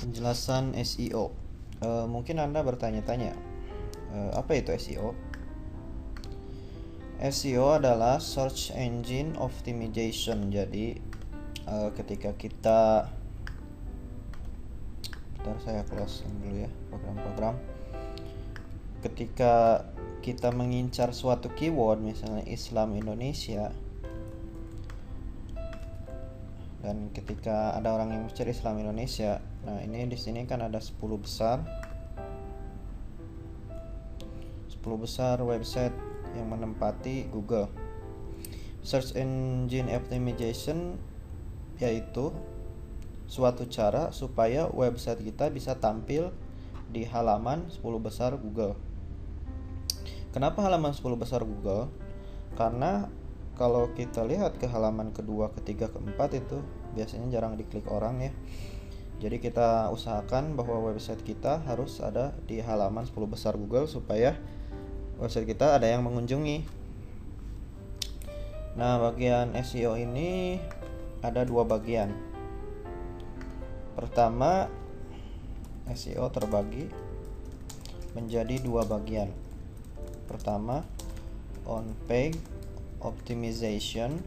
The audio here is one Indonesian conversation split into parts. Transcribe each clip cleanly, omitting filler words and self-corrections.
Penjelasan SEO. Mungkin Anda bertanya-tanya, apa itu SEO? SEO adalah Search Engine Optimization. Jadi ketika kita, bentar saya closing dulu ya program-program. Ketika kita mengincar suatu keyword, misalnya Islam Indonesia, dan ketika ada orang yang mencari Islam Indonesia, nah ini di sini kan ada 10 besar website yang menempati Google. Search Engine Optimization yaitu suatu cara supaya website kita bisa tampil di halaman 10 besar Google. Kenapa halaman 10 besar Google? Karena kalau kita lihat ke halaman kedua, ketiga, keempat itu biasanya jarang diklik orang ya. Jadi kita usahakan bahwa website kita harus ada di halaman 10 besar Google supaya website kita ada yang mengunjungi. Nah, bagian SEO ini ada dua bagian. Pertama, SEO terbagi menjadi dua bagian. Pertama, on-page optimization.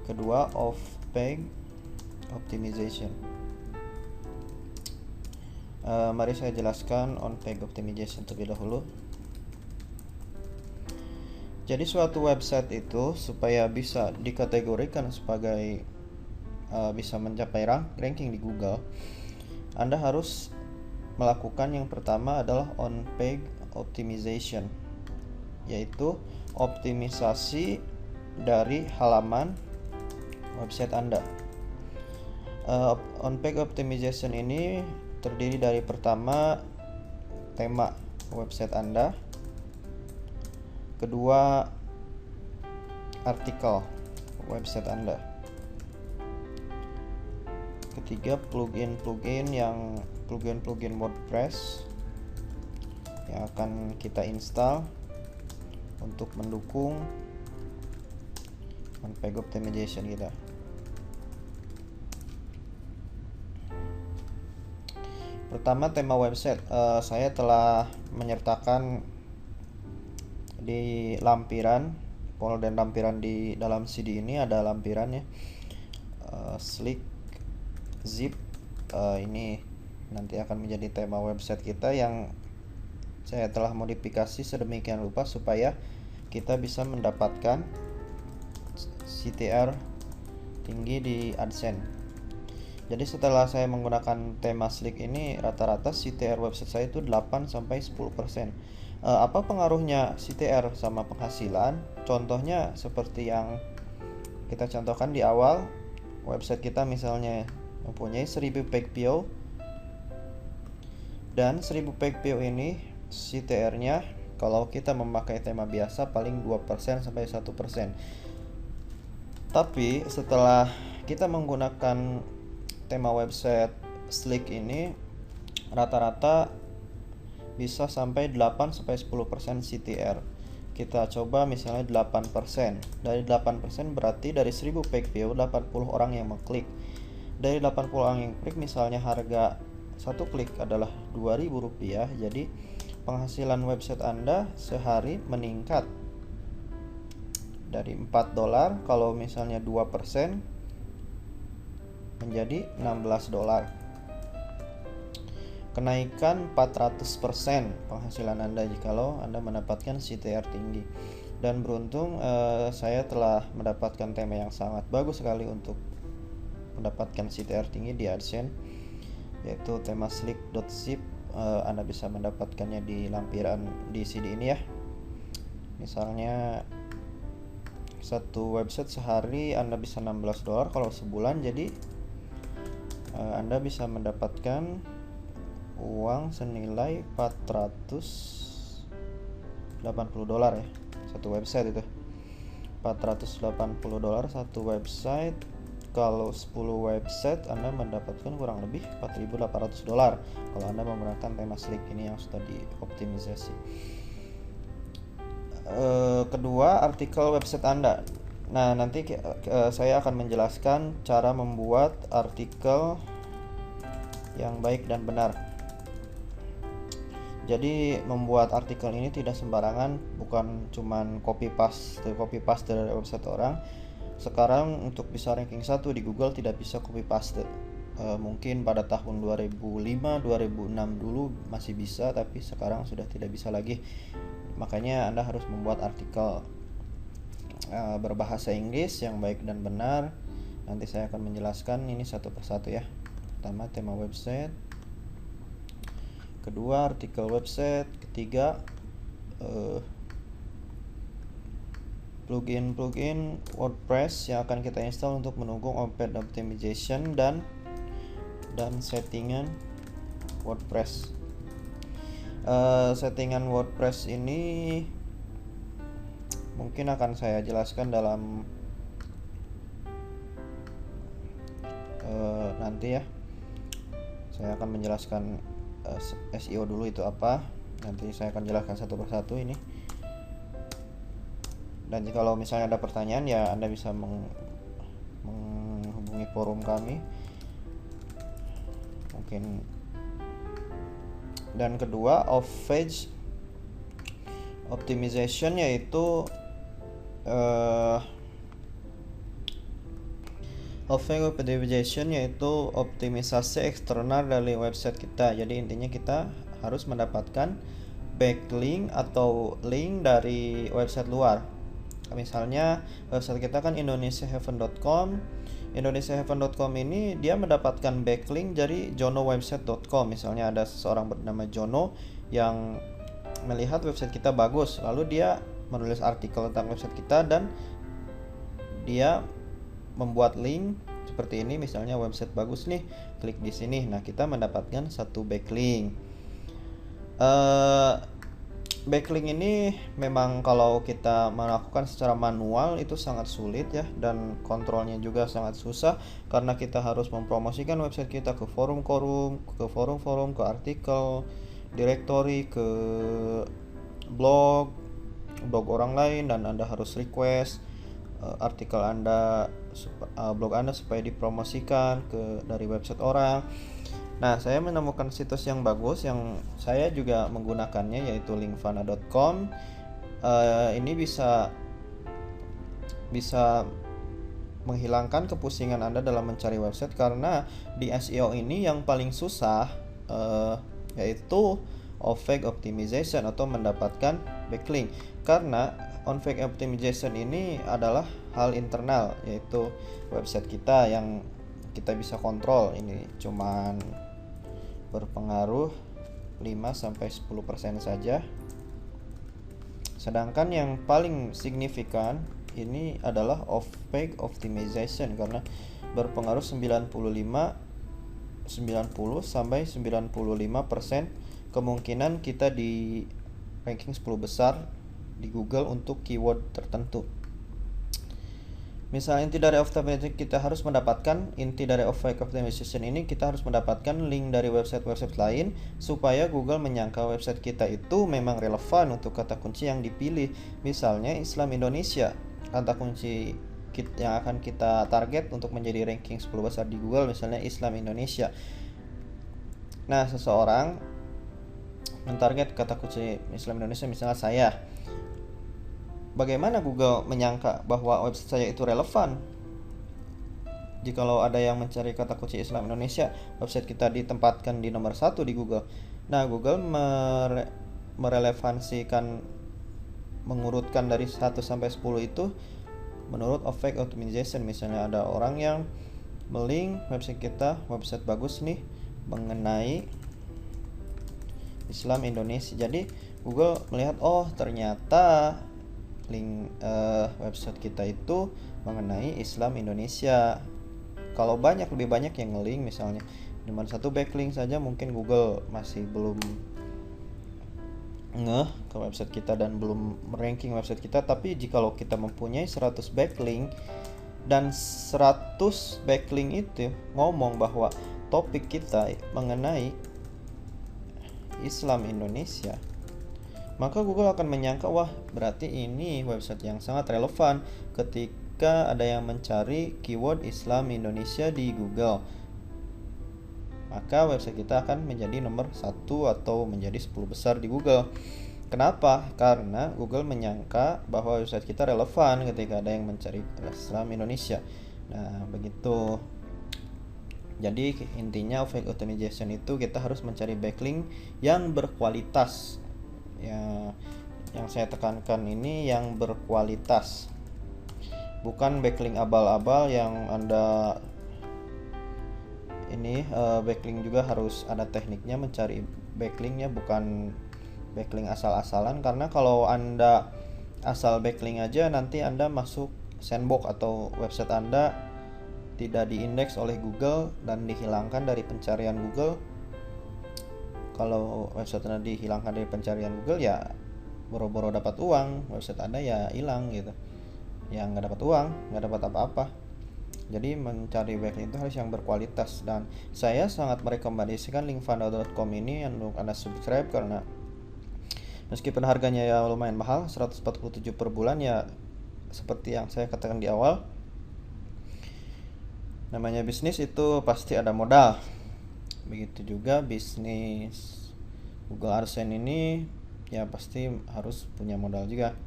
Kedua, off-page optimization. Mari saya jelaskan on-page optimization terlebih dahulu. Jadi suatu website itu supaya bisa dikategorikan sebagai bisa mencapai ranking di Google, Anda harus melakukan yang pertama adalah on-page optimization, yaitu optimisasi dari halaman website Anda. On-page optimization ini terdiri dari pertama tema website Anda, kedua artikel website Anda, ketiga plugin WordPress yang akan kita install untuk mendukung on-page optimization kita. Pertama, tema website. Saya telah menyertakan di lampiran folder dan lampiran di dalam CD ini ada lampirannya slick zip. Ini nanti akan menjadi tema website kita yang saya telah modifikasi sedemikian rupa supaya kita bisa mendapatkan CTR tinggi di AdSense. Jadi setelah saya menggunakan tema slick ini, rata-rata CTR website saya itu 8-10%. Apa pengaruhnya CTR sama penghasilan? Contohnya seperti yang kita contohkan di awal, website kita misalnya mempunyai 1000 page view, dan 1000 page view ini CTR-nya kalau kita memakai tema biasa paling 2-1%. Tapi setelah kita menggunakan tema website slick ini, rata-rata bisa sampai 8-10% CTR. Kita coba misalnya 8%. Dari 8% berarti dari 1000 page view 80 orang yang mengklik. Dari 80 orang yang klik, misalnya harga satu klik adalah Rp2.000, jadi penghasilan website Anda sehari meningkat dari $4, kalau misalnya 2% menjadi $16. Kenaikan 400% penghasilan Anda jikalau Anda mendapatkan CTR tinggi. Dan beruntung saya telah mendapatkan tema yang sangat bagus sekali untuk mendapatkan CTR tinggi di AdSense, yaitu tema slick.zip. Anda bisa mendapatkannya di lampiran di CD ini ya. Misalnya satu website sehari Anda bisa $16, kalau sebulan jadi Anda bisa mendapatkan uang senilai $480 ya, satu website itu. $480 satu website. Kalau 10 website Anda mendapatkan kurang lebih $4.800 kalau Anda menggunakan tema slick ini yang sudah dioptimisasi. Kedua, artikel website Anda. Nah, nanti saya akan menjelaskan cara membuat artikel yang baik dan benar. Jadi membuat artikel ini tidak sembarangan, bukan cuman copy paste dari website orang. Sekarang untuk bisa ranking 1 di Google tidak bisa copy paste. Mungkin pada tahun 2005, 2006 dulu masih bisa, tapi sekarang sudah tidak bisa lagi. Makanya Anda harus membuat artikel berbahasa Inggris yang baik dan benar. Nanti saya akan menjelaskan ini satu persatu ya. Pertama, tema website. Kedua, artikel website. Ketiga, plugin WordPress yang akan kita install untuk mendukung page optimization dan settingan WordPress. Settingan WordPress ini mungkin akan saya jelaskan dalam nanti ya. Saya akan menjelaskan SEO dulu itu apa. Nanti saya akan jelaskan satu persatu ini. Dan kalau misalnya ada pertanyaan ya Anda bisa menghubungi forum kami mungkin. Dan kedua, off-page optimization, yaitu off-page optimization yaitu optimisasi eksternal dari website kita. Jadi intinya kita harus mendapatkan backlink atau link dari website luar. Misalnya website kita kan indonesiaheaven.com. indonesiaheaven.com ini dia mendapatkan backlink dari jonowebsite.com. Misalnya ada seseorang bernama Jono yang melihat website kita bagus, lalu dia menulis artikel tentang website kita dan dia membuat link seperti ini, misalnya website bagus nih, klik di sini. Nah, kita mendapatkan satu backlink. Backlink ini memang kalau kita melakukan secara manual itu sangat sulit ya, dan kontrolnya juga sangat susah karena kita harus mempromosikan website kita ke forum-forum, ke artikel, directory, ke blog orang lain, dan Anda harus request artikel Anda, blog Anda supaya dipromosikan dari website orang. Nah, saya menemukan situs yang bagus yang saya juga menggunakannya, yaitu linkfana.com. Ini bisa menghilangkan kepusingan Anda dalam mencari website, karena di SEO ini yang paling susah yaitu off-page optimization atau mendapatkan backlink. Karena on-page optimization ini adalah hal internal, yaitu website kita yang kita bisa kontrol. Ini cuman berpengaruh 5-10% saja. Sedangkan yang paling signifikan ini adalah off-page optimization, karena berpengaruh 90-95% kemungkinan kita di ranking 10 besar di Google untuk keyword tertentu. Misalnya inti dari optimization kita harus mendapatkan ini kita harus mendapatkan link dari website-website lain supaya Google menyangka website kita itu memang relevan untuk kata kunci yang dipilih. Misalnya Islam Indonesia, kata kunci yang akan kita target untuk menjadi ranking 10 besar di Google, misalnya Islam Indonesia. Nah, seseorang mentarget kata kunci Islam Indonesia, misalnya saya. Bagaimana Google menyangka bahwa website saya itu relevan? Jikalau ada yang mencari kata kunci Islam Indonesia, website kita ditempatkan di nomor 1 di Google. Nah, Google merelevansikan, mengurutkan dari 1 sampai 10 itu menurut off-page optimization. Misalnya ada orang yang melink website kita, website bagus nih, mengenai Islam Indonesia. Jadi Google melihat, oh ternyata link website kita itu mengenai Islam Indonesia. Kalau lebih banyak yang nge-link, misalnya cuma satu backlink saja, mungkin Google masih belum ngeh ke website kita dan belum ranking website kita. Tapi jikalau kita mempunyai 100 backlink dan 100 backlink itu ngomong bahwa topik kita mengenai Islam Indonesia, maka Google akan menyangka, wah berarti ini website yang sangat relevan ketika ada yang mencari keyword Islam Indonesia di Google, maka website kita akan menjadi nomor 1 atau menjadi 10 besar di Google. Kenapa? Karena Google menyangka bahwa website kita relevan ketika ada yang mencari Islam Indonesia. Nah, begitu. Jadi intinya traffic optimization itu kita harus mencari backlink yang berkualitas. Ya, yang saya tekankan ini yang berkualitas. Bukan backlink abal-abal yang Anda ini backlink juga harus ada tekniknya mencari backlinknya, bukan backlink asal-asalan, karena kalau Anda asal backlink aja nanti Anda masuk sandbox atau website Anda tidak diindeks oleh Google dan dihilangkan dari pencarian Google. Kalau website Anda dihilangkan dari pencarian Google, ya boro-boro dapat uang, website Anda ya hilang gitu, ya nggak dapat uang, nggak dapat apa-apa. Jadi mencari backlink itu harus yang berkualitas, dan saya sangat merekomendasikan linkfanda.com ini untuk Anda subscribe, karena meskipun harganya ya lumayan mahal, 147 per bulan, ya seperti yang saya katakan di awal, namanya bisnis itu pasti ada modal. Begitu juga bisnis Google AdSense ini ya pasti harus punya modal juga.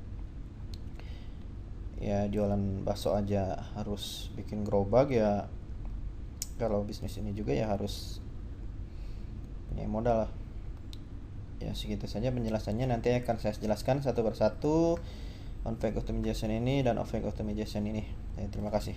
Ya jualan bakso aja harus bikin gerobak, ya kalau bisnis ini juga ya harus punya modal lah. Ya segitu saja penjelasannya, nanti akan saya jelaskan satu persatu on-page optimization ini dan off-page optimization ini. Ya, terima kasih.